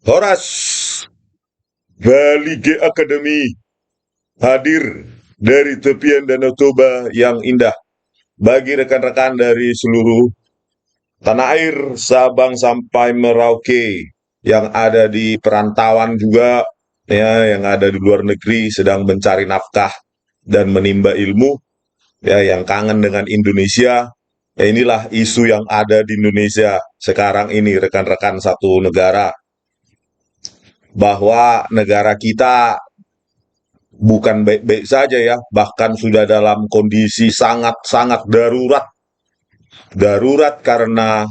Horas Bali G Academy hadir dari tepian Danau Toba yang indah bagi rekan-rekan dari seluruh tanah air Sabang sampai Merauke yang ada di perantauan juga, ya, yang ada di luar negeri sedang mencari nafkah dan menimba ilmu, ya, yang kangen dengan Indonesia. Ya, inilah isu yang ada di Indonesia sekarang ini, rekan-rekan satu negara, bahwa negara kita bukan baik-baik saja, ya, bahkan sudah dalam kondisi sangat-sangat darurat. Darurat karena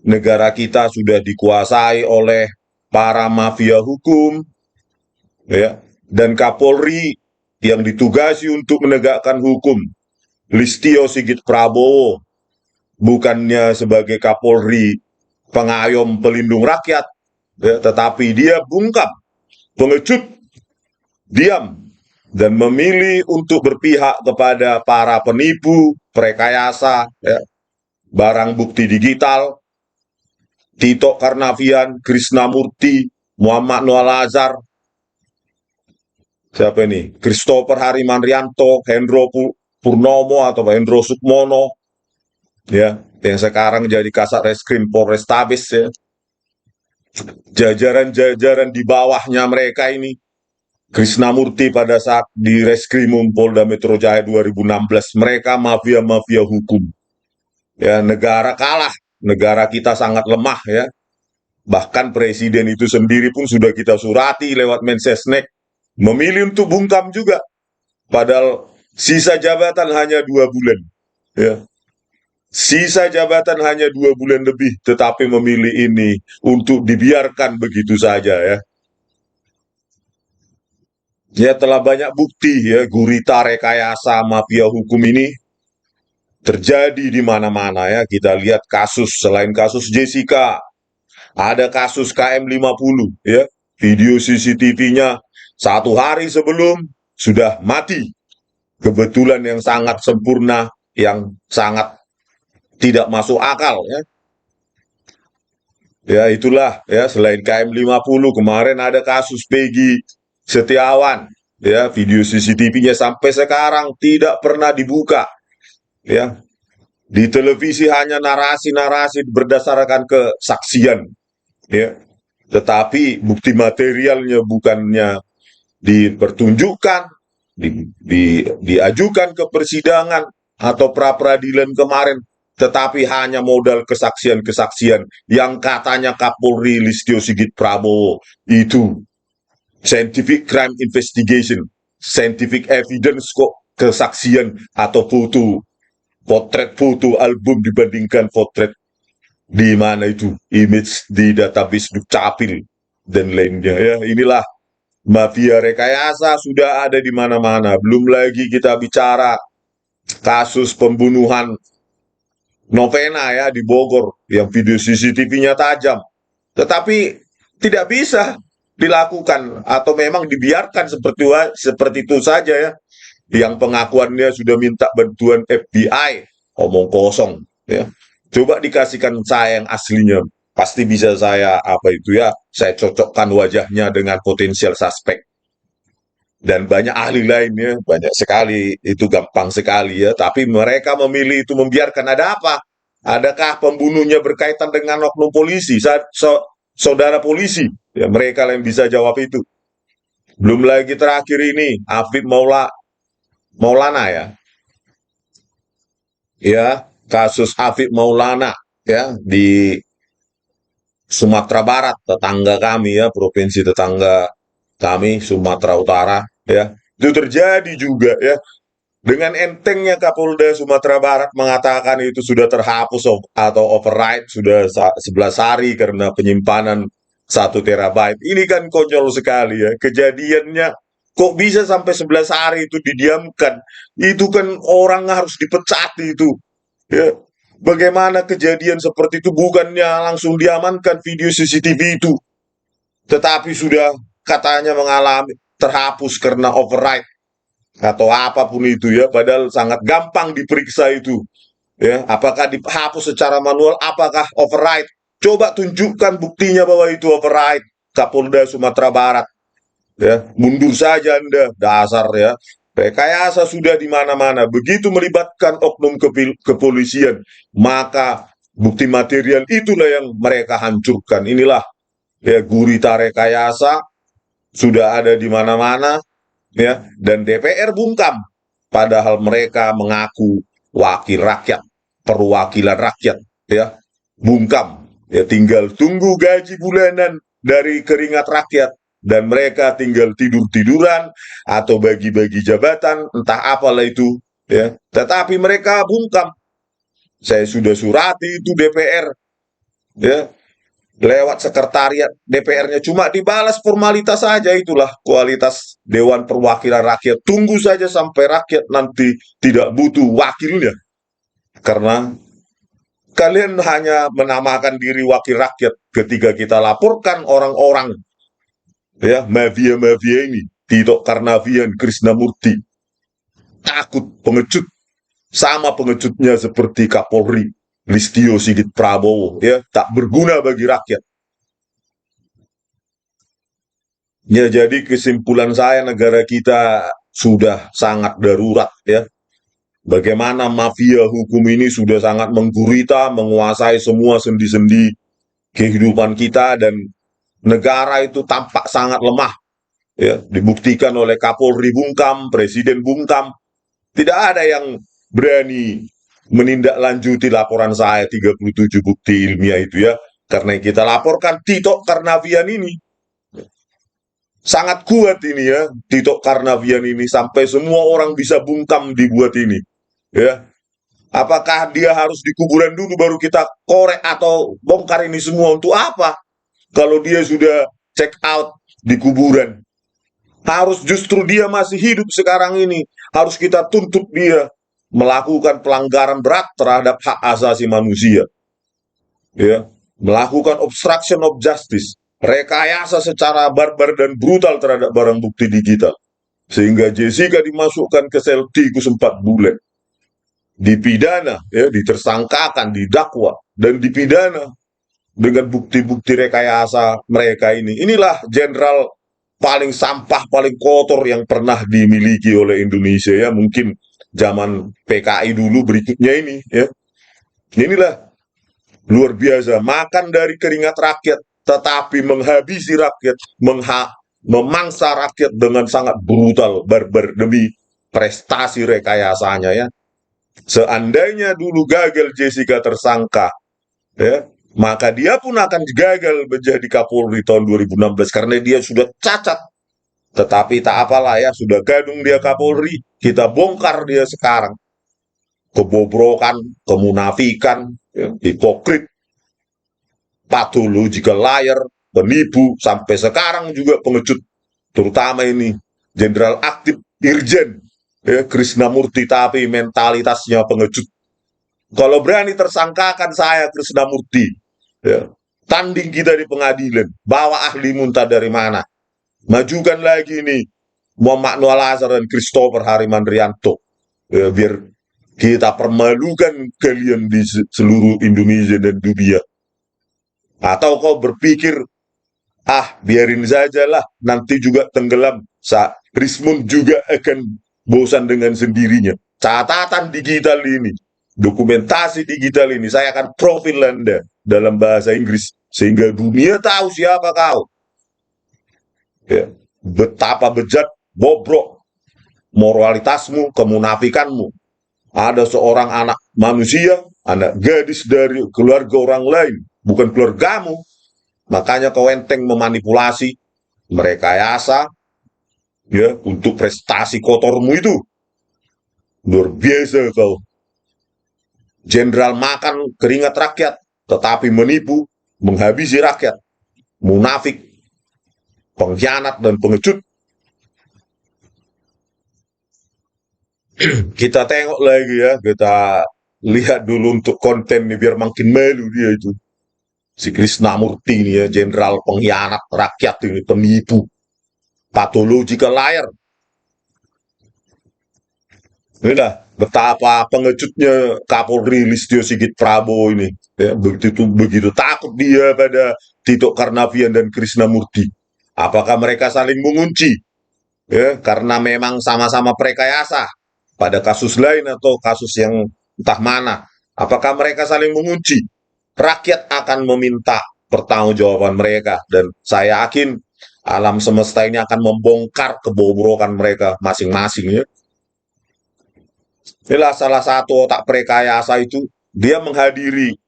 negara kita sudah dikuasai oleh para mafia hukum, ya, dan Kapolri yang ditugasi untuk menegakkan hukum, Listio Sigit Prabowo, bukannya sebagai Kapolri pengayom pelindung rakyat, ya, tetapi dia bungkam, pengecut, diam, dan memilih untuk berpihak kepada para penipu, prekayasa, ya, barang bukti digital, Tito Karnavian, Krisnamurti, Muhammad Noah Lazar, siapa ini? Christopher Harimandrianto, Hendro Purnomo atau Hendro Sukmono, ya, yang sekarang jadi Kasat Reskrim Polrestabes, ya. Jajaran-jajaran di bawahnya mereka ini, Krisnamurti pada saat di Reskrimum Polda Metro Jaya 2016, mereka mafia-mafia hukum. Ya, negara kalah, negara kita sangat lemah, ya. Bahkan presiden itu sendiri pun sudah kita surati lewat Mensesnek, memilih untuk bungkam juga. Padahal sisa jabatan hanya 2 bulan. Ya. Sisa jabatan hanya 2 bulan lebih, tetapi memilih ini untuk dibiarkan begitu saja, ya. Ya, telah banyak bukti, ya, gurita rekayasa mafia hukum ini terjadi di mana-mana, ya. Kita lihat kasus, selain kasus Jessica, ada kasus KM50, ya. Video CCTV-nya 1 hari sebelum sudah mati. Kebetulan yang sangat sempurna, yang sangat tidak masuk akal, ya. Ya, itulah, ya, selain KM50 kemarin ada kasus Peggy Setiawan, ya, video CCTV-nya sampai sekarang tidak pernah dibuka, ya. Di televisi hanya narasi-narasi berdasarkan kesaksian, ya. Tetapi bukti materialnya bukannya dipertunjukkan, diajukan ke persidangan atau pra peradilan kemarin, tetapi hanya modal kesaksian-kesaksian yang katanya Kapolri Listio Sigit Prabowo itu scientific crime investigation, scientific evidence, kok kesaksian atau foto, potret foto album dibandingkan potret di mana itu image di database Dukcapil dan lainnya, ya. Inilah mafia rekayasa sudah ada di mana-mana. Belum lagi kita bicara kasus pembunuhan Novena, ya, di Bogor yang video CCTV-nya tajam. Tetapi tidak bisa dilakukan atau memang dibiarkan seperti itu saja, ya. Yang pengakuannya sudah minta bantuan FBI, omong kosong, ya. Coba dikasihkan saya yang aslinya, pasti bisa saya apa itu, ya, saya cocokkan wajahnya dengan potensial suspek. Dan banyak ahli lainnya, banyak sekali, itu gampang sekali, ya. Tapi mereka memilih itu membiarkan. Ada apa? Adakah pembunuhnya berkaitan dengan oknum polisi, saudara polisi? Ya, mereka yang bisa jawab itu. Belum lagi terakhir ini, Afif Maulana, ya. Ya, kasus Afif Maulana, ya, di Sumatera Barat, tetangga kami, ya, provinsi tetangga kami, Sumatera Utara, ya. Itu terjadi juga, ya. Dengan entengnya Kapolda Sumatera Barat mengatakan itu sudah terhapus atau override sudah 11 hari karena penyimpanan 1 terabyte. Ini kan konyol sekali, ya. Kejadiannya kok bisa sampai 11 hari itu didiamkan. Itu kan orang harus dipecat itu. Ya. Bagaimana kejadian seperti itu bukannya langsung diamankan video CCTV itu, tetapi sudah katanya mengalami terhapus karena override atau apapun itu, ya, padahal sangat gampang diperiksa itu, ya, apakah dihapus secara manual, apakah override, coba tunjukkan buktinya bahwa itu override. Kapolda Sumatera Barat. Ya, mundur saja Anda, dasar ya. Rekayasa sudah di mana-mana. Begitu melibatkan oknum kepolisian, maka bukti material itulah yang mereka hancurkan. Inilah ya gurita rekayasa sudah ada di mana-mana ya, dan DPR bungkam padahal mereka mengaku wakil rakyat, perwakilan rakyat ya, bungkam ya, tinggal tunggu gaji bulanan dari keringat rakyat dan mereka tinggal tidur-tiduran atau bagi-bagi jabatan entah apalah itu ya, tetapi mereka bungkam. Saya sudah surati itu DPR ya, lewat sekretariat DPR-nya, cuma dibalas formalitas saja. Itulah kualitas Dewan Perwakilan Rakyat. Tunggu saja sampai rakyat nanti tidak butuh wakilnya, karena kalian hanya menamakan diri wakil rakyat ketika kita laporkan orang-orang ya, mafia-mafia ini, Tito Karnavian, Krisnamurti, takut, pengecut, sama pengecutnya seperti Kapolri Listio Sigit Prabowo ya, tak berguna bagi rakyat. Ya, jadi kesimpulan saya, negara kita sudah sangat darurat ya. Bagaimana mafia hukum ini sudah sangat menggurita, menguasai semua sendi-sendi kehidupan kita, dan negara itu tampak sangat lemah ya. Dibuktikan oleh Kapolri bungkam, Presiden bungkam. Tidak ada yang berani menindaklanjuti laporan saya 37 bukti ilmiah itu ya. Karena kita laporkan Tito Karnavian ini sangat kuat ini ya, Tito Karnavian ini, sampai semua orang bisa bungkam dibuat ini ya. Apakah dia harus di kuburan dulu baru kita korek atau bongkar ini semua? Untuk apa kalau dia sudah check out di kuburan? Harus justru dia masih hidup sekarang ini, harus kita tuntut dia melakukan pelanggaran berat terhadap hak asasi manusia ya, melakukan obstruction of justice, rekayasa secara barbar dan brutal terhadap barang bukti digital, sehingga Jessica dimasukkan ke sel tikus 4 bulan, dipidana ya, ditersangkakan, didakwa dan dipidana dengan bukti-bukti rekayasa mereka ini. Inilah jenderal paling sampah, paling kotor yang pernah dimiliki oleh Indonesia ya, mungkin zaman PKI dulu, berikutnya ini ya. Inilah luar biasa, makan dari keringat rakyat tetapi menghabisi rakyat, memangsa rakyat dengan sangat brutal, barbar demi prestasi rekayasanya ya. Seandainya dulu gagal Jessica tersangka ya, maka dia pun akan gagal menjadi Kapolri tahun 2016 karena dia sudah cacat. Tetapi tak apalah ya, sudah gadung dia Kapolri, kita bongkar dia sekarang. Kebobrokan, kemunafikan, ya, hipokrit, pathological liar, penipu, sampai sekarang juga pengecut. Terutama ini jenderal aktif Irjen ya, Krisnamurti, tapi mentalitasnya pengecut. Kalau berani tersangkakan saya Krisnamurti ya, tanding kita di pengadilan, bawa ahli muntah dari mana, majukan lagi nih Muhammad Noah Lazar dan Christopher Harimandrianto ya, biar kita permalukan kalian di seluruh Indonesia dan dunia. Atau kau berpikir, biarin saja lah, nanti juga tenggelam, Rismond juga akan bosan dengan sendirinya. Catatan digital ini, dokumentasi digital ini, saya akan profil Anda dalam bahasa Inggris, sehingga dunia tahu siapa kau ya, betapa bejat, bobrok moralitasmu, kemunafikanmu. Ada seorang anak manusia, anak gadis dari keluarga orang lain, bukan keluargamu, makanya kau enteng memanipulasi, merekayasa ya, untuk prestasi kotormu itu. Luar biasa kau. Jenderal makan keringat rakyat, tetapi menipu, menghabisi rakyat, munafik, pengkhianat dan pengecut. Kita tengok lagi ya, kita lihat dulu untuk konten nih biar makin malu dia itu. Si Krisnamurti ini ya, jenderal pengkhianat rakyat ini, penipu, pathological liar. Udah, Betapa pengejutnya Kapolri Listio Sigit Prabowo ini, ya, begitu takut dia pada Tito Karnavian dan Krisnamurti. Apakah mereka saling mengunci, ya, karena memang sama-sama rekayasa pada kasus lain atau kasus yang entah mana? Apakah mereka saling mengunci? Rakyat akan meminta pertanggungjawaban mereka, dan saya yakin alam semesta ini akan membongkar kebobrokan mereka masing-masing, ya. Inilah salah satu otak prekayasa itu, dia menghadiri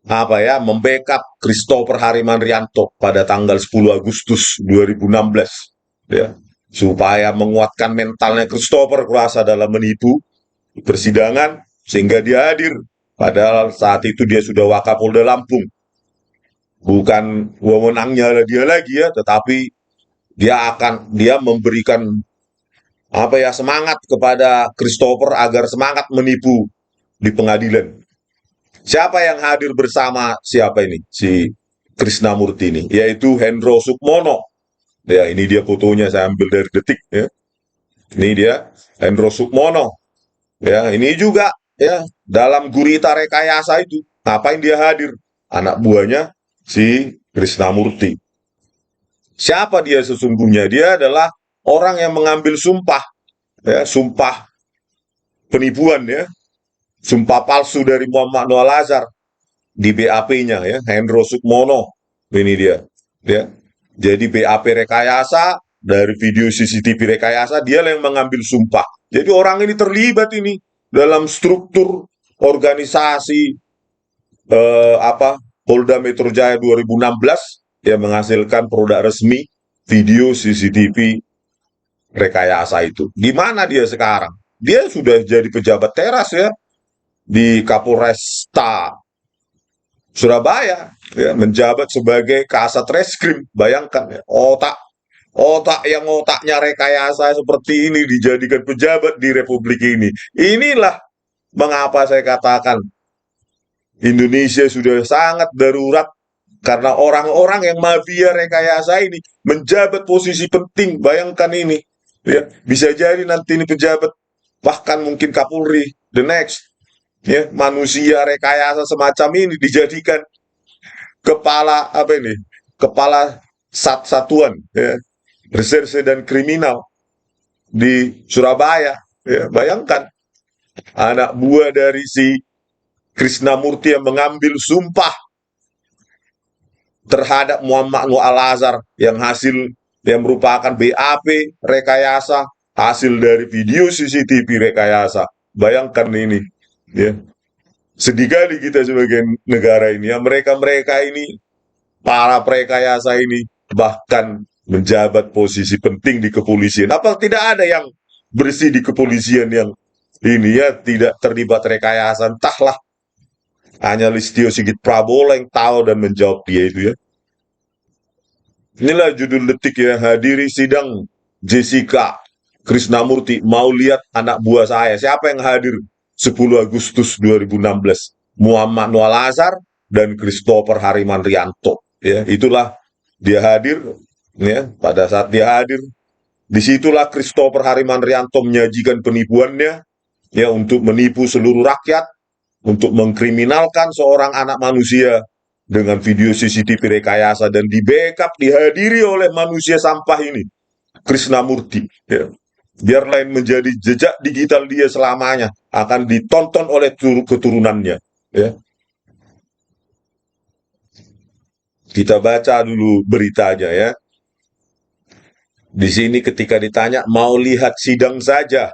membackup Christopher Harimandrianto pada tanggal 10 Agustus 2016, ya, supaya menguatkan mentalnya Christopher kuasa dalam menipu persidangan sehingga dia hadir. Padahal saat itu dia sudah Wakapolda Lampung, bukan wewenangnya dia lagi, ya, tetapi dia memberikan semangat kepada Christopher agar semangat menipu di pengadilan. Siapa yang hadir bersama siapa ini? Si Krisnamurti ini, yaitu Hendro Sukmono. Ya, ini dia fotonya, saya ambil dari Detik, ya. Ini dia Hendro Sukmono. Ya, ini juga, ya, dalam gurita rekayasa itu. Ngapain dia hadir? Anak buahnya si Krisnamurti. Siapa dia sesungguhnya? Dia adalah orang yang mengambil sumpah, ya, sumpah penipuan, ya, sumpah palsu dari Muhammad Noah Lazar di BAP-nya, ya, Hendro Sukmono. Ini dia, ya. Jadi BAP rekayasa, dari video CCTV rekayasa, dia yang mengambil sumpah. Jadi orang ini terlibat ini dalam struktur organisasi Polda Metro Jaya 2016 yang menghasilkan produk resmi video CCTV rekayasa itu. Di mana dia sekarang? Dia sudah jadi pejabat teras, ya, di Kapolresta Surabaya, ya, menjabat sebagai Kasat Reskrim. Bayangkan, ya, otaknya rekayasa seperti ini dijadikan pejabat di Republik ini. Inilah mengapa saya katakan Indonesia sudah sangat darurat, karena orang-orang yang mafia rekayasa ini menjabat posisi penting. Bayangkan ini, ya, bisa jadi nanti ini pejabat, bahkan mungkin Kapolri the next, ya, manusia rekayasa semacam ini dijadikan kepala satuan, ya, reserse dan kriminal di Surabaya, ya. Bayangkan, anak buah dari si Krisnamurti yang mengambil sumpah terhadap Muhammad Noah Al-Azhar yang merupakan BAP rekayasa, hasil dari video CCTV rekayasa. Bayangkan ini, ya. Sedih kali kita sebagai negara ini, ya, mereka ini, para prekayasa ini bahkan menjabat posisi penting di kepolisian. Apa tidak ada yang bersih di kepolisian yang ini, ya, tidak terlibat rekayasa? Entahlah, hanya Listio Sigit Prabowo yang tahu dan menjawab dia itu, ya. Inilah judul Detik, ya, hadiri sidang Jessica Krisnamurti, mau lihat anak buah saya. Siapa yang hadir 10 Agustus 2016? Muhammad Noah Lazar dan Christopher Harimandrianto, ya. Itulah dia hadir, ya. Pada saat dia hadir, disitulah Christopher Harimandrianto menyajikan penipuannya, ya, untuk menipu seluruh rakyat, untuk mengkriminalkan seorang anak manusia dengan video CCTV rekayasa, dan di backup, dihadiri oleh manusia sampah ini, Krisnamurti, ya. Biar lain menjadi jejak digital dia selamanya akan ditonton oleh keturunannya, ya. Kita baca dulu beritanya, ya. Di sini ketika ditanya, mau lihat sidang saja,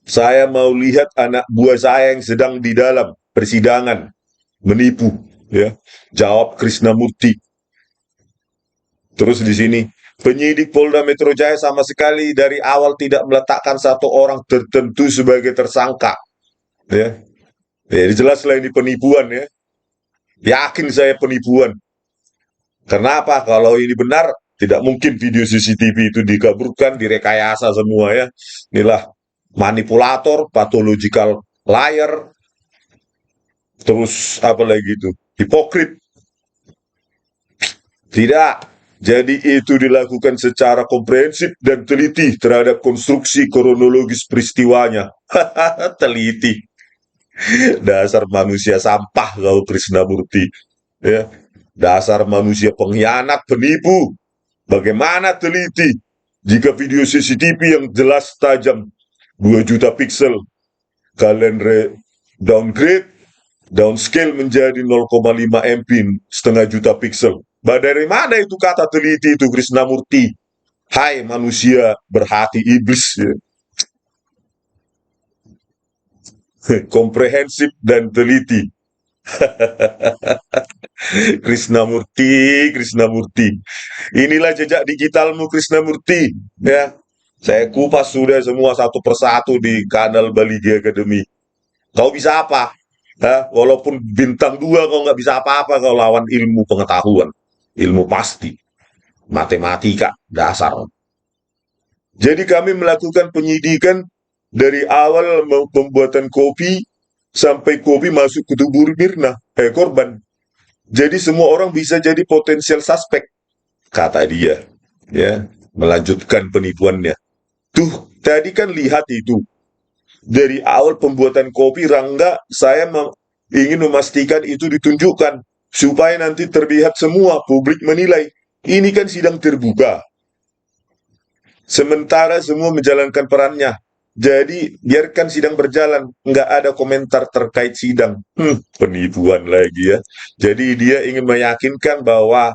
saya mau lihat anak buah saya yang sedang di dalam persidangan menipu, ya. Jawab Krisnamurti. Terus di sini, penyidik Polda Metro Jaya sama sekali dari awal tidak meletakkan satu orang tertentu sebagai tersangka, ya. Jadi jelaslah ini penipuan, ya. Yakin saya penipuan. Kenapa? Kalau ini benar, tidak mungkin video CCTV itu dikaburkan, direkayasa semua, ya. Inilah manipulator, pathological liar, terus apa lagi itu, hipokrit. Tidak. Jadi itu dilakukan secara komprehensif dan teliti terhadap konstruksi kronologis peristiwanya. Teliti. Dasar manusia sampah kau Krishnamurti. Ya. Dasar manusia pengkhianat, penipu. Bagaimana teliti jika video CCTV yang jelas tajam 2 juta piksel kalian downgrade, downscale menjadi 0,5 MP setengah juta piksel. Dari mana itu kata teliti itu Krishnamurti? Hai manusia berhati iblis ya. Komprehensif dan teliti. Krishnamurti, Krishnamurti. Inilah jejak digitalmu Krishnamurti. Ya, saya kupas sudah semua satu persatu di kanal Bali G Academy. Kau bisa apa? Walaupun bintang 2 kau nggak bisa apa-apa kau lawan ilmu pengetahuan, ilmu pasti, matematika dasar. Jadi kami melakukan penyidikan dari awal pembuatan kopi sampai kopi masuk ke tubuh Mirna, korban. Jadi semua orang bisa jadi potensial suspek, kata dia. Ya, melanjutkan penipuannya. Tuh, tadi kan lihat itu. Dari awal pembuatan kopi Rangga, saya ingin memastikan itu ditunjukkan supaya nanti terlihat semua, publik menilai. Ini kan sidang terbuka. Sementara semua menjalankan perannya. Jadi biarkan sidang berjalan, nggak ada komentar terkait sidang. Penipuan lagi ya. Jadi dia ingin meyakinkan bahwa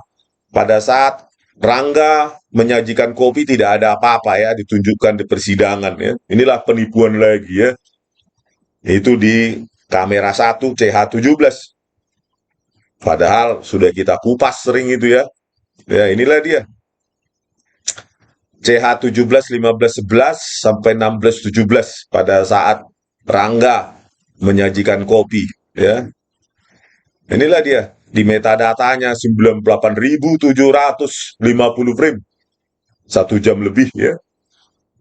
pada saat Rangga menyajikan kopi tidak ada apa-apa ya, ditunjukkan di persidangan ya. Inilah penipuan lagi ya. Itu di kamera 1 CH17. Padahal sudah kita kupas sering itu ya. Ya inilah dia. CH17 1511 sampai 1617 pada saat Rangga menyajikan kopi ya. Inilah dia di metadatanya 98.750 frame. 1 jam lebih ya.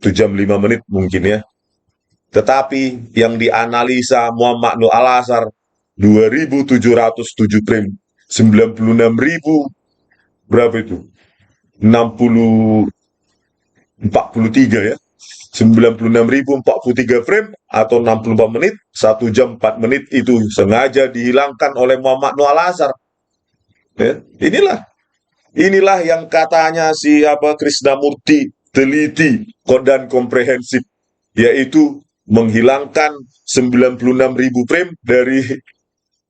1 jam 5 menit mungkin ya. Tetapi yang dianalisa Muhammad Nur Al-Azhar 2.707 frame. 96.000 berapa itu? 60 43 ya. 96.043 frame atau 64 menit, 1 jam 4 menit itu sengaja dihilangkan oleh Muhammad Nur Al-Azhar. Ya, inilah yang katanya si Krishnamurti teliti dan komprehensif, yaitu menghilangkan 96.000 frame dari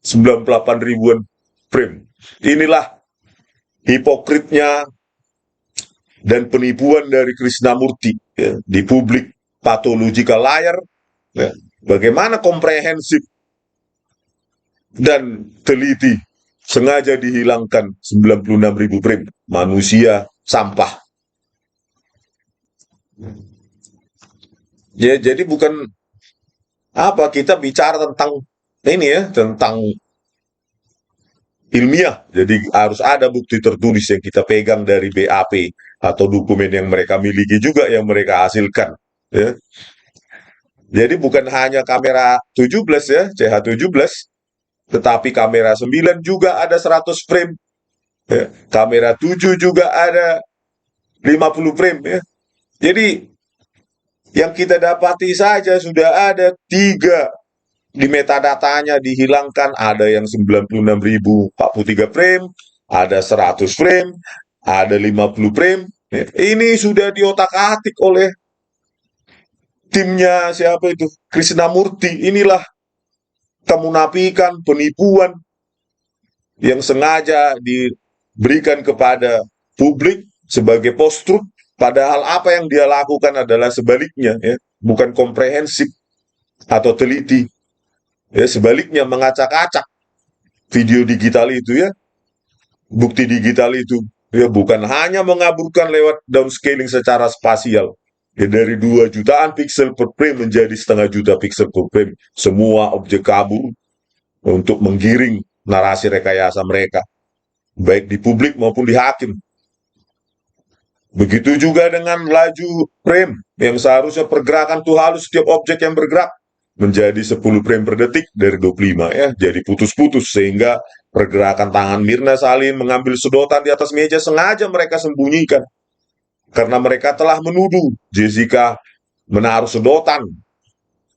98 ribuan frame. Inilah hipokritnya dan penipuan dari Krishnamurti ya, di publik patological liar ya. Bagaimana komprehensif dan teliti sengaja dihilangkan 96.000 frame manusia sampah ya. Jadi bukan kita bicara tentang ini ya, tentang ilmiah. Jadi harus ada bukti tertulis yang kita pegang dari BAP atau dokumen yang mereka miliki juga yang mereka hasilkan. Ya. Jadi bukan hanya kamera 17 ya, CH17, tetapi kamera 9 juga ada 100 frame. Ya. Kamera 7 juga ada 50 frame ya. Jadi yang kita dapati saja sudah ada 3 di metadatanya dihilangkan, ada yang 96.043 frame, ada 100 frame, ada 50 frame. Ini sudah diotak-atik oleh timnya siapa itu? Krishnamurti. Inilah kemunafikan, penipuan yang sengaja diberikan kepada publik sebagai post-truth, padahal apa yang dia lakukan adalah sebaliknya ya, bukan komprehensif atau teliti. Ya, sebaliknya mengacak-acak video digital itu ya, bukti digital itu ya, bukan hanya mengaburkan lewat downscaling secara spasial ya, dari 2 jutaan piksel per frame menjadi setengah juta piksel per frame, semua objek kabur untuk menggiring narasi rekayasa mereka baik di publik maupun di hakim. Begitu juga dengan laju frame yang seharusnya pergerakan tuh halus setiap objek yang bergerak menjadi 10 frame per detik dari 25 ya, jadi putus-putus sehingga Pergerakan tangan Mirna Salihin mengambil sedotan di atas meja sengaja mereka sembunyikan. Karena mereka telah menuduh Jessica menaruh sedotan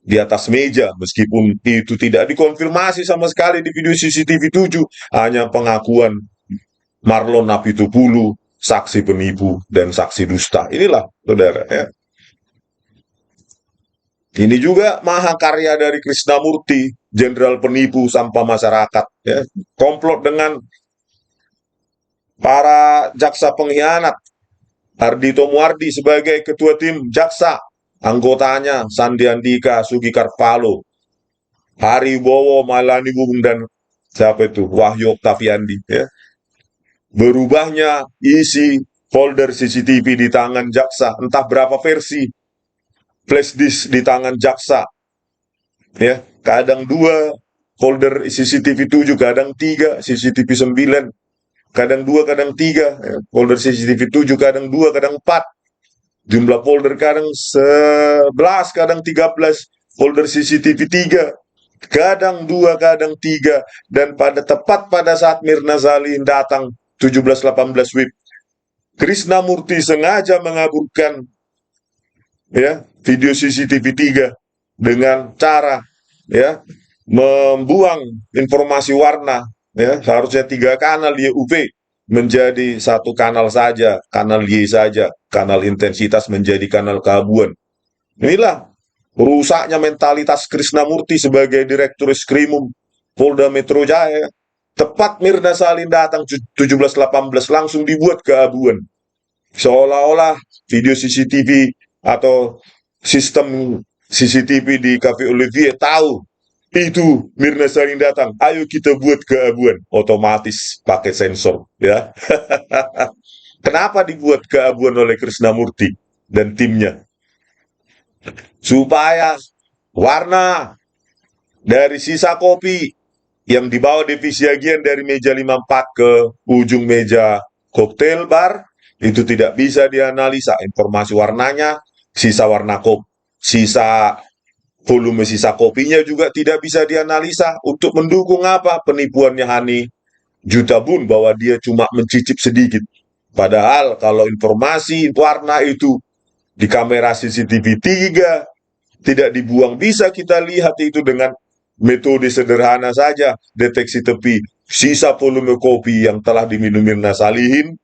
di atas meja, meskipun itu tidak dikonfirmasi sama sekali di video CCTV 7, hanya pengakuan Marlon Napitupulu, saksi penipu dan saksi dusta. Inilah, saudara, ya. Ini juga mahakarya dari Krishnamurti, jenderal penipu sampah masyarakat, ya. Komplot dengan para jaksa pengkhianat. Ardhito Muardi sebagai ketua tim jaksa, anggotanya Sandi Andika, Sugi Karvalo, Hari Bowo, Malani Bubung, dan siapa itu, Wahyu Oktaviandi, ya. Berubahnya isi folder CCTV di tangan jaksa, entah berapa versi flash disk di tangan jaksa, ya. Kadang 2 folder CCTV 7, kadang 3 CCTV 9, kadang 2, kadang 3, ya. Folder CCTV 7, kadang 2, kadang 4. Jumlah folder kadang 11, kadang 13, folder CCTV 3, kadang 2, kadang 3, dan tepat pada saat Mirna Salihin datang 17-18 WIB, Krishnamurti sengaja mengaburkan, ya, video CCTV 3 dengan cara, ya, membuang informasi warna, ya, seharusnya 3 kanal di UV menjadi 1 kanal saja, kanal Y saja, kanal intensitas menjadi kanal keabuan. Inilah rusaknya mentalitas Krishnamurti sebagai Direktur Skrimum Polda Metro Jaya. Tepat Mirna Salihin datang 17-18 langsung dibuat keabuan. Seolah-olah video CCTV atau sistem CCTV di Cafe Olivier tahu itu Mirna Salihin datang, ayo kita buat keabuan, otomatis pakai sensor, ya. Kenapa dibuat keabuan oleh Krishnamurti dan timnya? Supaya warna dari sisa kopi yang dibawa divisi agian dari meja 54 ke ujung meja koktail bar itu tidak bisa dianalisa informasi warnanya, sisa warna kopi, sisa volume sisa kopinya juga tidak bisa dianalisa untuk mendukung apa? Penipuannya Hani Jutabun bahwa dia cuma mencicip sedikit. Padahal kalau informasi warna itu di kamera CCTV 3 tidak dibuang, bisa kita lihat itu dengan metode sederhana saja, deteksi tepi sisa volume kopi yang telah diminum Mirna Salihin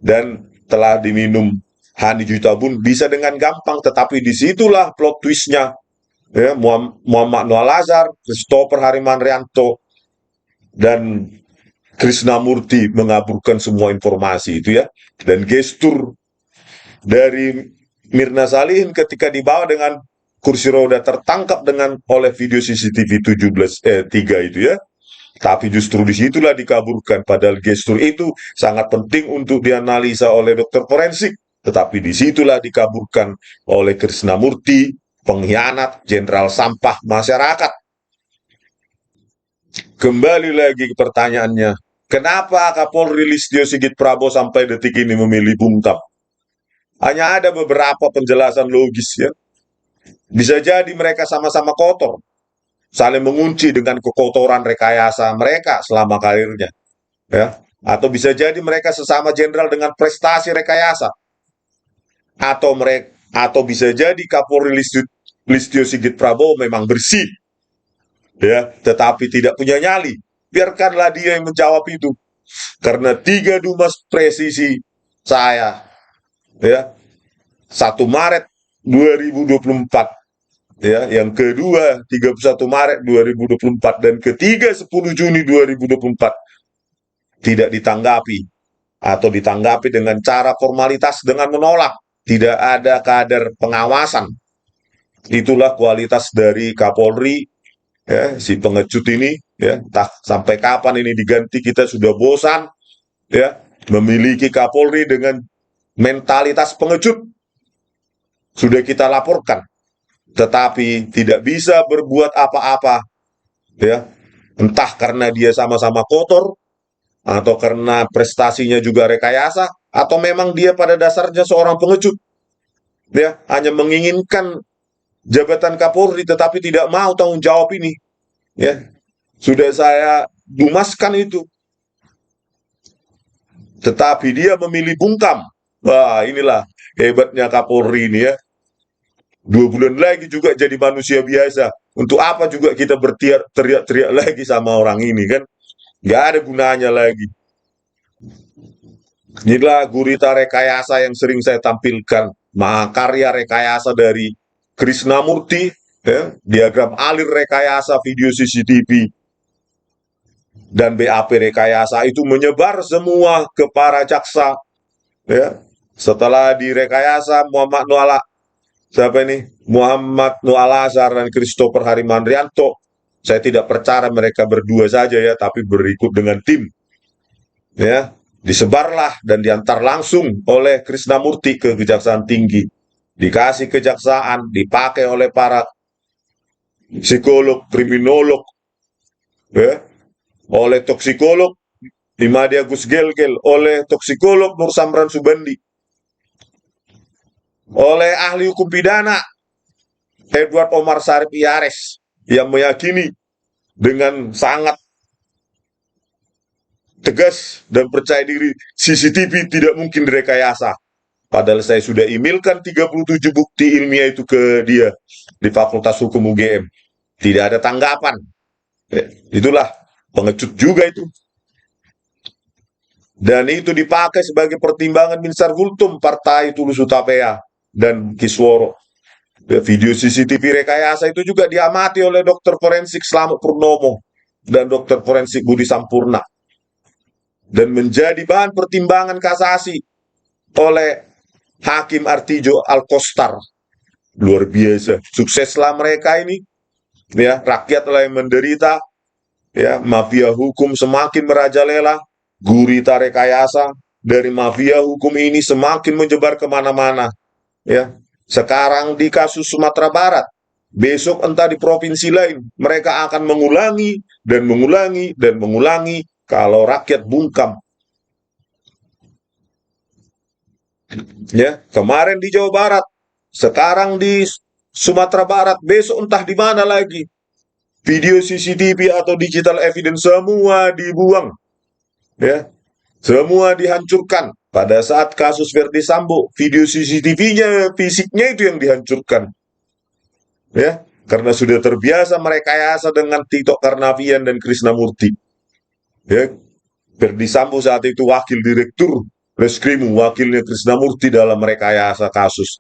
dan telah diminum Hani Jutabun bisa dengan gampang, tetapi disitulah plot twistnya. Ya, Muhammad Noah Lazar, Christopher Harimanrianto, dan Krishnamurti mengaburkan semua informasi itu, ya. Dan gestur dari Mirna Salihin ketika dibawa dengan kursi roda tertangkap oleh video CCTV 3 itu, ya. Tapi justru disitulah dikaburkan, padahal gestur itu sangat penting untuk dianalisa oleh dokter forensik. Tetapi disitulah dikaburkan oleh Krishnamurti, pengkhianat, jenderal sampah masyarakat. Kembali lagi ke pertanyaannya, kenapa Kapolri Listio Sigit Prabowo sampai detik ini memilih bungkam? Hanya ada beberapa penjelasan logis, ya. Bisa jadi mereka sama-sama kotor, saling mengunci dengan kekotoran rekayasa mereka selama karirnya, ya. Atau bisa jadi mereka sesama jenderal dengan prestasi rekayasa, atau bisa jadi Kapolri Listio Sigit Prabowo memang bersih, ya, tetapi tidak punya nyali. Biarkanlah dia yang menjawab itu. Karena 3 dumas presisi saya, ya, 1 Maret 2024, ya, yang kedua 31 Maret 2024, dan ketiga 10 Juni 2024 tidak ditanggapi atau ditanggapi dengan cara formalitas dengan menolak. Tidak ada kader pengawasan. Itulah kualitas dari Kapolri, ya, si pengecut ini, ya. Entah sampai kapan ini diganti, kita sudah bosan, ya, memiliki Kapolri dengan mentalitas pengecut. Sudah kita laporkan, tetapi tidak bisa berbuat apa-apa, ya. Entah karena dia sama-sama kotor, atau karena prestasinya juga rekayasa, atau memang dia pada dasarnya seorang pengecut, ya, hanya menginginkan jabatan Kapolri tetapi tidak mau tanggung jawab ini, ya. Sudah saya dumaskan itu. Tetapi dia memilih bungkam. Wah, inilah hebatnya Kapolri ini ya. 2 bulan lagi juga jadi manusia biasa. Untuk apa juga kita berteriak-teriak lagi sama orang ini kan? Nggak ada gunanya lagi. Inilah gurita rekayasa yang sering saya tampilkan. Mahakarya rekayasa dari Krishnamurti, ya, diagram alir rekayasa video CCTV, dan BAP rekayasa itu menyebar semua ke para jaksa. Ya. Setelah direkayasa Muhammad Noah Lazar dan Christopher Harimandrianto, saya tidak percaya mereka berdua saja ya, tapi berikut dengan tim. Ya, disebarlah dan diantar langsung oleh Krishnamurti ke Kejaksaan Tinggi. Dikasih kejaksaan, dipakai oleh para psikolog, kriminolog, ya, oleh toksikolog Imadi Agus Gelgel, oleh toksikolog Nur Samran Subandi, oleh ahli hukum pidana Edward Omar Sarip Iares, yang meyakini dengan sangat tegas dan percaya diri CCTV tidak mungkin direkayasa. Padahal saya sudah emailkan 37 bukti ilmiah itu ke dia di Fakultas Hukum UGM. Tidak ada tanggapan. Itulah pengecut juga itu. Dan itu dipakai sebagai pertimbangan Binsar Gultum, Partai Tulus Utapea, dan Kisworo. Video CCTV rekayasa itu juga diamati oleh Dr. Forensik Slamet Purnomo dan Dr. Forensik Budi Sampurna, dan menjadi bahan pertimbangan kasasi oleh Hakim Artijo Alkostar. Luar biasa, sukseslah mereka ini. Ya, rakyatlah yang menderita. Ya, mafia hukum semakin merajalela. Gurita rekayasa dari mafia hukum ini semakin menyebar kemana-mana. Ya, sekarang di kasus Sumatera Barat, besok entah di provinsi lain, mereka akan mengulangi dan mengulangi dan mengulangi kalau rakyat bungkam. Ya, kemarin di Jawa Barat, sekarang di Sumatera Barat, besok entah di mana lagi. Video CCTV atau digital evidence semua dibuang. Ya, semua dihancurkan. Pada saat kasus Verdi Sambo, video CCTV-nya, fisiknya itu yang dihancurkan. Ya, karena sudah terbiasa merekayasa dengan Tito Karnavian dan Krishnamurti. Ya, Verdi Sambo saat itu wakil direktur Reskrim, wakilnya Krishnamurti dalam merekayasa kasus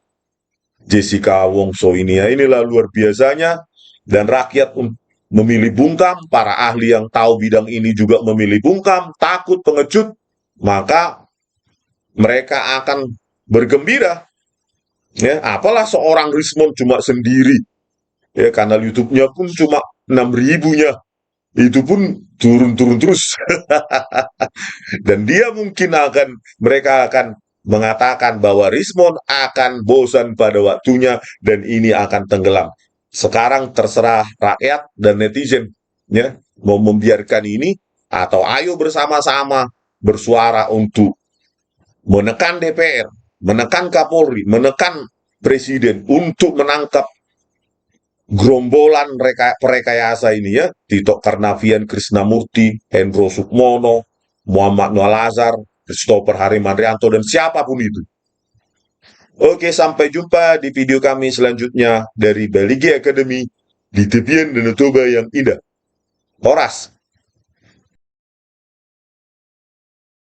Jessica Wongso ini. Ya, inilah luar biasanya, dan rakyat memilih bungkam, para ahli yang tahu bidang ini juga memilih bungkam, takut, pengecut, maka mereka akan bergembira. Ya, apalah seorang Rismon cuma sendiri. Ya, kanal YouTube-nya pun cuma 6.000-nya. Itu pun turun-turun terus. Dan dia mungkin mereka akan mengatakan bahwa Rismon akan bosan pada waktunya dan ini akan tenggelam. Sekarang terserah rakyat dan netizen, ya, mau membiarkan ini atau ayo bersama-sama bersuara untuk menekan DPR, menekan Kapolri, menekan Presiden untuk menangkap gerombolan perekayasa ini ya, Tito Karnavian, Krishnamurti, Hendro Sukmono, Muhammad Noah Lazar, Christopher Harimandrianto, dan siapapun itu. Oke, sampai jumpa di video kami selanjutnya dari Baligi Academy di tepian Danau Toba yang indah. Horas.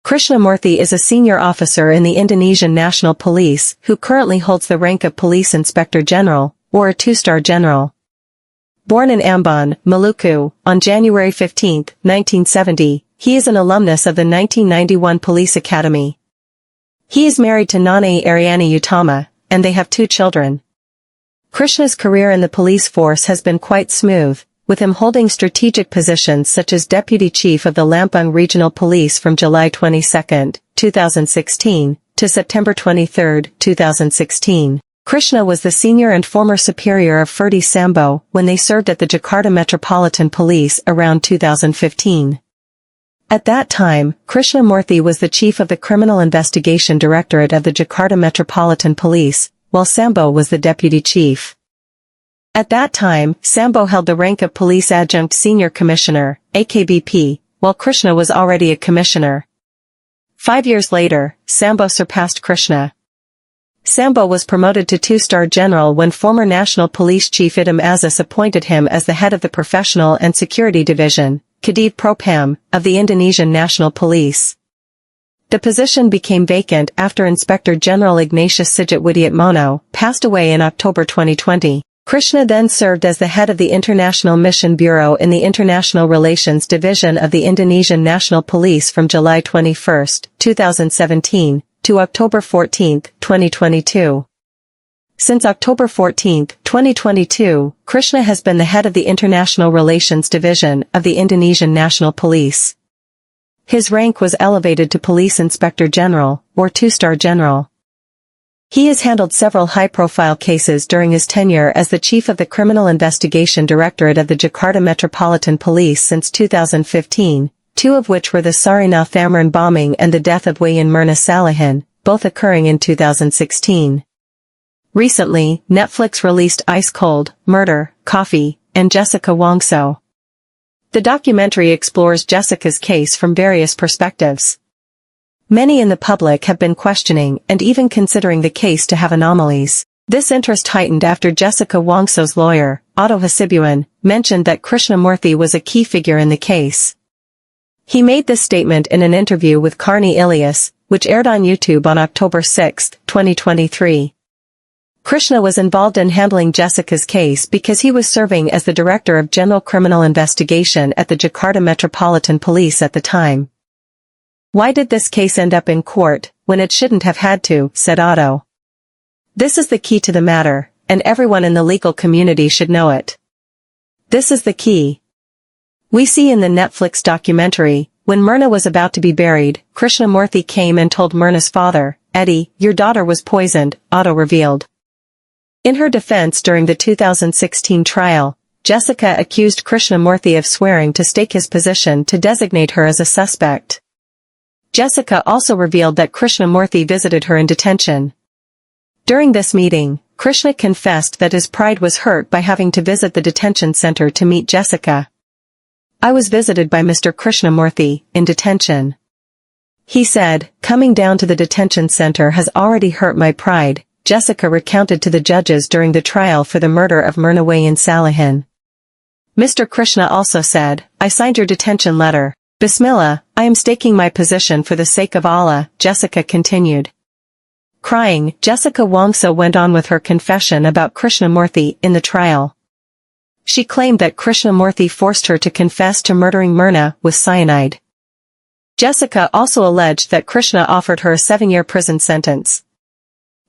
Krishnamurti is a senior officer in the Indonesian National Police who currently holds the rank of Police Inspector General, or a 2-star general. Born in Ambon, Maluku, on January 15, 1970, he is an alumnus of the 1991 Police Academy. He is married to Nanae Ariani Utama, and they have 2 children. Krishna's career in the police force has been quite smooth, with him holding strategic positions such as Deputy Chief of the Lampung Regional Police from July 22, 2016, to September 23, 2016. Krishna was the senior and former superior of Ferdi Sambo when they served at the Jakarta Metropolitan Police around 2015. At that time, Krishnamurti was the chief of the Criminal Investigation Directorate of the Jakarta Metropolitan Police, while Sambo was the deputy chief. At that time, Sambo held the rank of Police Adjunct Senior Commissioner, AKBP, while Krishna was already a commissioner. 5 years later, Sambo surpassed Krishna. Sambo was promoted to 2-star general when former National Police Chief Idam Aziz appointed him as the head of the Professional and Security Division, Kadif Propam, of the Indonesian National Police. The position became vacant after Inspector General Ignatius Sigit Widiatmono passed away in October 2020. Krishna then served as the head of the International Mission Bureau in the International Relations Division of the Indonesian National Police from July 21, 2017, to October 14, 2022. Since October 14, 2022, Krishna has been the head of the International Relations Division of the Indonesian National Police. His rank was elevated to Police Inspector General, or 2-star general. He has handled several high-profile cases during his tenure as the chief of the Criminal Investigation Directorate of the Jakarta Metropolitan Police since 2015, 2 of which were the Sarinah Thamrin bombing and the death of Wayan Mirna Salihin, both occurring in 2016. Recently, Netflix released Ice Cold, Murder, Coffee, and Jessica Wongso. The documentary explores Jessica's case from various perspectives. Many in the public have been questioning and even considering the case to have anomalies. This interest heightened after Jessica Wongso's lawyer, Otto Hasibuan, mentioned that Krishnamurthy was a key figure in the case. He made this statement in an interview with Karni Ilyas, which aired on YouTube on October 6, 2023. Krishna was involved in handling Jessica's case because he was serving as the Director of General Criminal Investigation at the Jakarta Metropolitan Police at the time. Why did this case end up in court, when it shouldn't have had to, said Otto. This is the key to the matter, and everyone in the legal community should know it. This is the key. We see in the Netflix documentary, when Mirna was about to be buried, Krishnamurthy came and told Mirna's father, Eddie, your daughter was poisoned, Otto revealed. In her defense during the 2016 trial, Jessica accused Krishnamurthy of swearing to stake his position to designate her as a suspect. Jessica also revealed that Krishnamurthy visited her in detention. During this meeting, Krishna confessed that his pride was hurt by having to visit the detention center to meet Jessica. I was visited by Mr. Krishnamurthy, in detention. He said, coming down to the detention center has already hurt my pride, Jessica recounted to the judges during the trial for the murder of Mirna Wayan Salihin. Mr. Krishna also said, I signed your detention letter. Bismillah, I am staking my position for the sake of Allah, Jessica continued. Crying, Jessica Wongso went on with her confession about Krishnamurthy in the trial. She claimed that Krishnamurthy forced her to confess to murdering Mirna with cyanide. Jessica also alleged that Krishna offered her a 7-year prison sentence.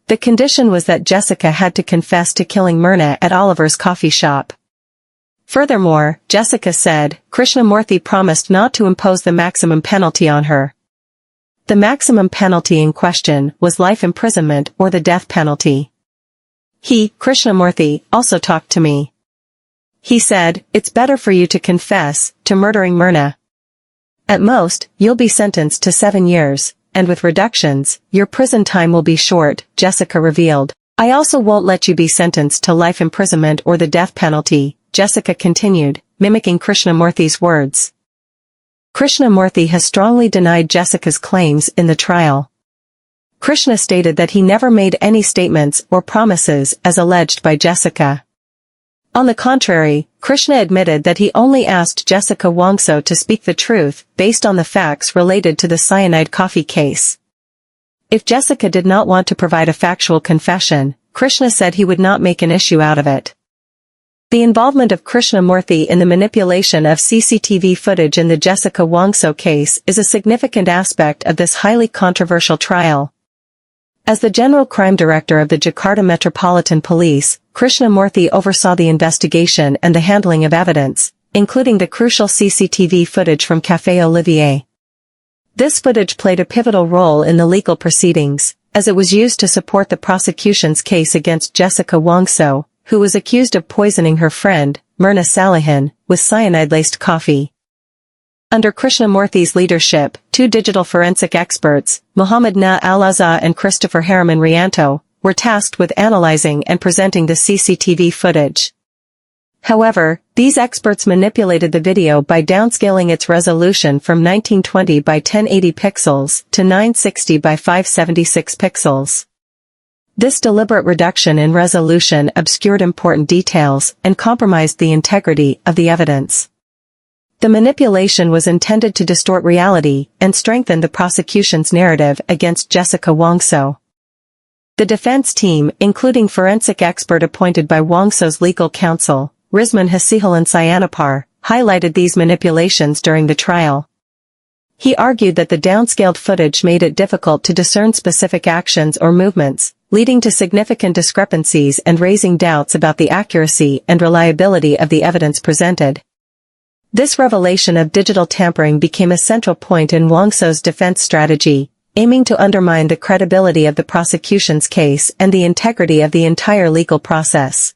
The condition was that Jessica had to confess to killing Mirna at Oliver's coffee shop. Furthermore, Jessica said, Krishnamurthy promised not to impose the maximum penalty on her. The maximum penalty in question was life imprisonment or the death penalty. He, Krishnamurthy, also talked to me. He said, it's better for you to confess to murdering Mirna. At most, you'll be sentenced to 7 years. And with reductions, your prison time will be short, Jessica revealed. I also won't let you be sentenced to life imprisonment or the death penalty, Jessica continued, mimicking Krishnamurthy's words. Krishnamurthy has strongly denied Jessica's claims in the trial. Krishna stated that he never made any statements or promises as alleged by Jessica. On the contrary, Krishna admitted that he only asked Jessica Wongso to speak the truth based on the facts related to the cyanide coffee case. If Jessica did not want to provide a factual confession, Krishna said he would not make an issue out of it. The involvement of Krishnamurthy in the manipulation of CCTV footage in the Jessica Wongso case is a significant aspect of this highly controversial trial. As the General Crime Director of the Jakarta Metropolitan Police, Krishnamurthy oversaw the investigation and the handling of evidence, including the crucial CCTV footage from Café Olivier. This footage played a pivotal role in the legal proceedings, as it was used to support the prosecution's case against Jessica Wongso, who was accused of poisoning her friend, Mirna Salihin, with cyanide-laced coffee. Under Krishnamurthy's leadership, 2 digital forensic experts, Muhammad Na Al-Azza and Christopher Harriman Rianto, were tasked with analyzing and presenting the CCTV footage. However, these experts manipulated the video by downscaling its resolution from 1920 by 1080 pixels to 960 by 576 pixels. This deliberate reduction in resolution obscured important details and compromised the integrity of the evidence. The manipulation was intended to distort reality and strengthen the prosecution's narrative against Jessica Wongso. The defense team, including forensic expert appointed by Wongso's legal counsel, Rizman Hasiholan Sayanapar, highlighted these manipulations during the trial. He argued that the downscaled footage made it difficult to discern specific actions or movements, leading to significant discrepancies and raising doubts about the accuracy and reliability of the evidence presented. This revelation of digital tampering became a central point in Wongso's defense strategy, aiming to undermine the credibility of the prosecution's case and the integrity of the entire legal process.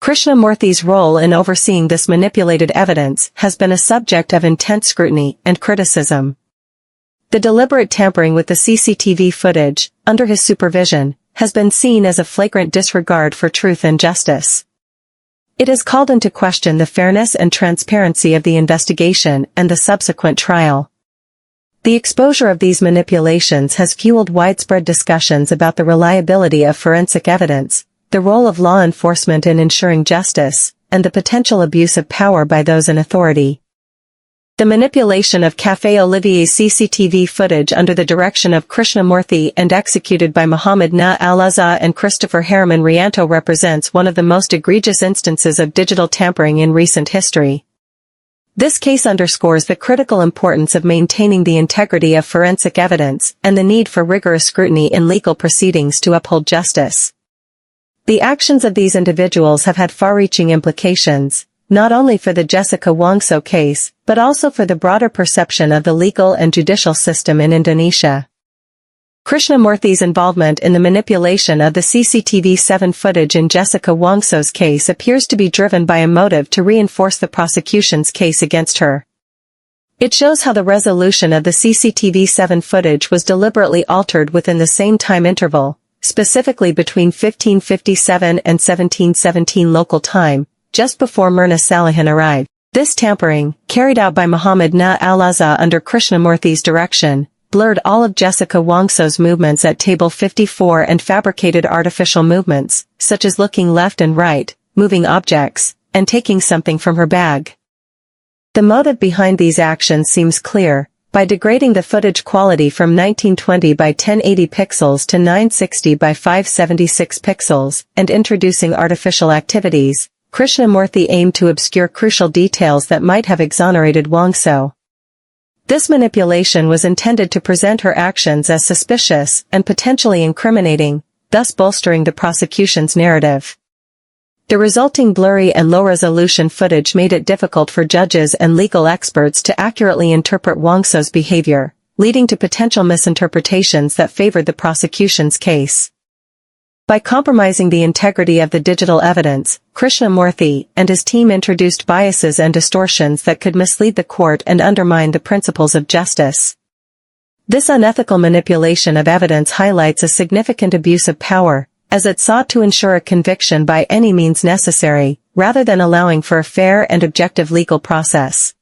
Krishnamurthy's role in overseeing this manipulated evidence has been a subject of intense scrutiny and criticism. The deliberate tampering with the CCTV footage, under his supervision, has been seen as a flagrant disregard for truth and justice. It has called into question the fairness and transparency of the investigation and the subsequent trial. The exposure of these manipulations has fueled widespread discussions about the reliability of forensic evidence, the role of law enforcement in ensuring justice, and the potential abuse of power by those in authority. The manipulation of Café Olivier's CCTV footage under the direction of Krishnamurthy and executed by Muhammad Na Al-Azza and Christopher Harriman Rianto represents one of the most egregious instances of digital tampering in recent history. This case underscores the critical importance of maintaining the integrity of forensic evidence and the need for rigorous scrutiny in legal proceedings to uphold justice. The actions of these individuals have had far-reaching implications, not only for the Jessica Wongso case, but also for the broader perception of the legal and judicial system in Indonesia. Krishnamurthy's involvement in the manipulation of the CCTV-7 footage in Jessica Wongso's case appears to be driven by a motive to reinforce the prosecution's case against her. It shows how the resolution of the CCTV-7 footage was deliberately altered within the same time interval, specifically between 1557 and 1717 local time, just before Myrna Salihin arrived. This tampering, carried out by Muhammad Na Al-Azza under Krishnamurthy's direction, blurred all of Jessica Wongso's movements at table 54 and fabricated artificial movements, such as looking left and right, moving objects, and taking something from her bag. The motive behind these actions seems clear. By degrading the footage quality from 1920 by 1080 pixels to 960 by 576 pixels, and introducing artificial activities, Krishnamurthy aimed to obscure crucial details that might have exonerated Wongso. This manipulation was intended to present her actions as suspicious and potentially incriminating, thus bolstering the prosecution's narrative. The resulting blurry and low-resolution footage made it difficult for judges and legal experts to accurately interpret Wongso's behavior, leading to potential misinterpretations that favored the prosecution's case. By compromising the integrity of the digital evidence, Krishnamurthy and his team introduced biases and distortions that could mislead the court and undermine the principles of justice. This unethical manipulation of evidence highlights a significant abuse of power, as it sought to ensure a conviction by any means necessary, rather than allowing for a fair and objective legal process.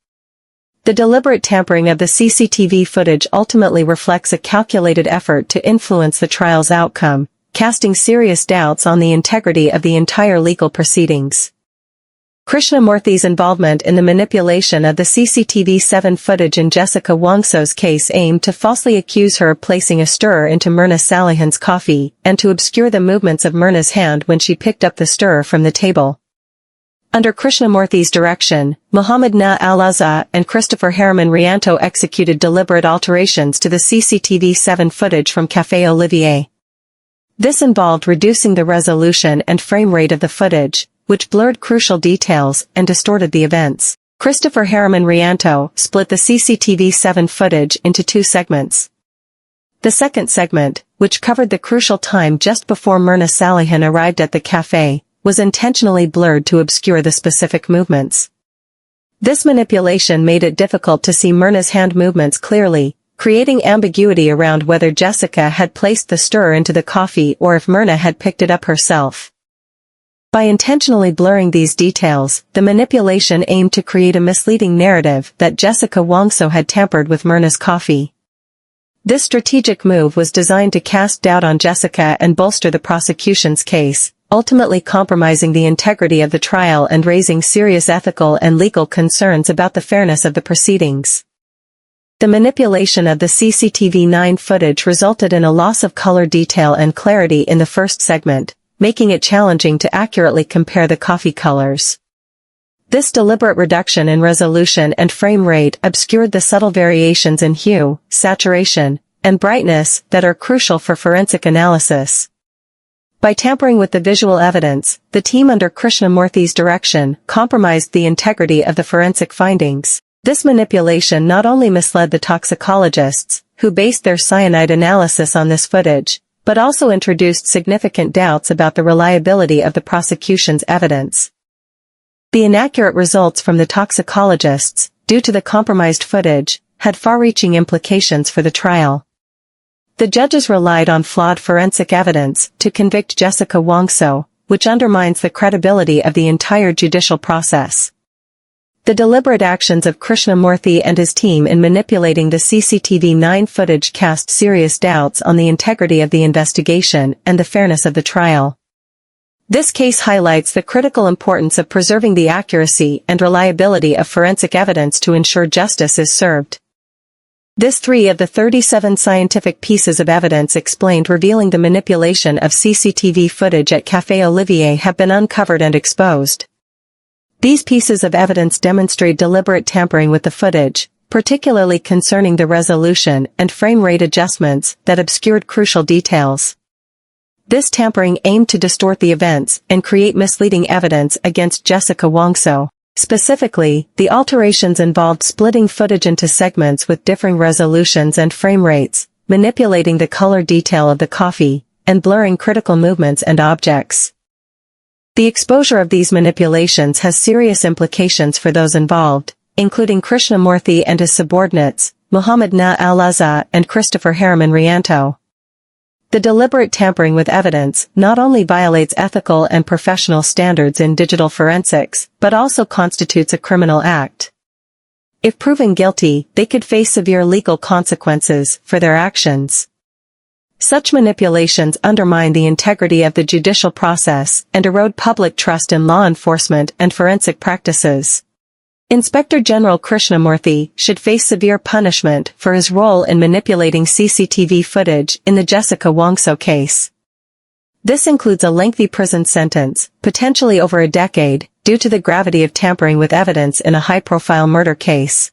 The deliberate tampering of the CCTV footage ultimately reflects a calculated effort to influence the trial's outcome, casting serious doubts on the integrity of the entire legal proceedings. Krishnamurthy's involvement in the manipulation of the CCTV-7 footage in Jessica Wongso's case aimed to falsely accuse her of placing a stirrer into Myrna Salihin's coffee, and to obscure the movements of Myrna's hand when she picked up the stirrer from the table. Under Krishnamurthy's direction, Muhammad Na Al-Azza and Christopher Harriman Rianto executed deliberate alterations to the CCTV-7 footage from Café Olivier. This involved reducing the resolution and frame rate of the footage, which blurred crucial details and distorted the events. Christopher Harriman Rianto split the CCTV-7 footage into two segments. The second segment, which covered the crucial time just before Myrna Salihin arrived at the cafe, was intentionally blurred to obscure the specific movements. This manipulation made it difficult to see Myrna's hand movements clearly, creating ambiguity around whether Jessica had placed the stirrer into the coffee or if Myrna had picked it up herself. By intentionally blurring these details, the manipulation aimed to create a misleading narrative that Jessica Wongso had tampered with Myrna's coffee. This strategic move was designed to cast doubt on Jessica and bolster the prosecution's case, ultimately compromising the integrity of the trial and raising serious ethical and legal concerns about the fairness of the proceedings. The manipulation of the CCTV-9 footage resulted in a loss of color detail and clarity in the first segment, making it challenging to accurately compare the coffee colors. This deliberate reduction in resolution and frame rate obscured the subtle variations in hue, saturation, and brightness that are crucial for forensic analysis. By tampering with the visual evidence, the team under Krishnamurthy's direction compromised the integrity of the forensic findings. This manipulation not only misled the toxicologists, who based their cyanide analysis on this footage, but also introduced significant doubts about the reliability of the prosecution's evidence. The inaccurate results from the toxicologists, due to the compromised footage, had far-reaching implications for the trial. The judges relied on flawed forensic evidence to convict Jessica Wongso, which undermines the credibility of the entire judicial process. The deliberate actions of Krishnamurthy and his team in manipulating the CCTV-9 footage cast serious doubts on the integrity of the investigation and the fairness of the trial. This case highlights the critical importance of preserving the accuracy and reliability of forensic evidence to ensure justice is served. This 3 of the 37 scientific pieces of evidence explained revealing the manipulation of CCTV footage at Café Olivier have been uncovered and exposed. These pieces of evidence demonstrate deliberate tampering with the footage, particularly concerning the resolution and frame rate adjustments that obscured crucial details. This tampering aimed to distort the events and create misleading evidence against Jessica Wongso. Specifically, the alterations involved splitting footage into segments with differing resolutions and frame rates, manipulating the color detail of the coffee, and blurring critical movements and objects. The exposure of these manipulations has serious implications for those involved, including Krishnamurthy and his subordinates, Muhammad Na Al-Azza and Christopher Harriman Rianto. The deliberate tampering with evidence not only violates ethical and professional standards in digital forensics, but also constitutes a criminal act. If proven guilty, they could face severe legal consequences for their actions. Such manipulations undermine the integrity of the judicial process and erode public trust in law enforcement and forensic practices. Inspector General Krishnamurthy should face severe punishment for his role in manipulating CCTV footage in the Jessica Wongso case. This includes a lengthy prison sentence, potentially over a decade, due to the gravity of tampering with evidence in a high-profile murder case.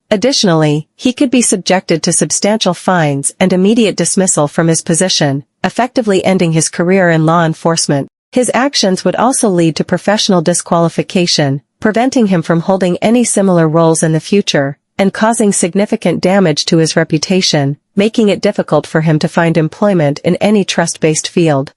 Additionally, he could be subjected to substantial fines and immediate dismissal from his position, effectively ending his career in law enforcement. His actions would also lead to professional disqualification, preventing him from holding any similar roles in the future, and causing significant damage to his reputation, making it difficult for him to find employment in any trust-based field.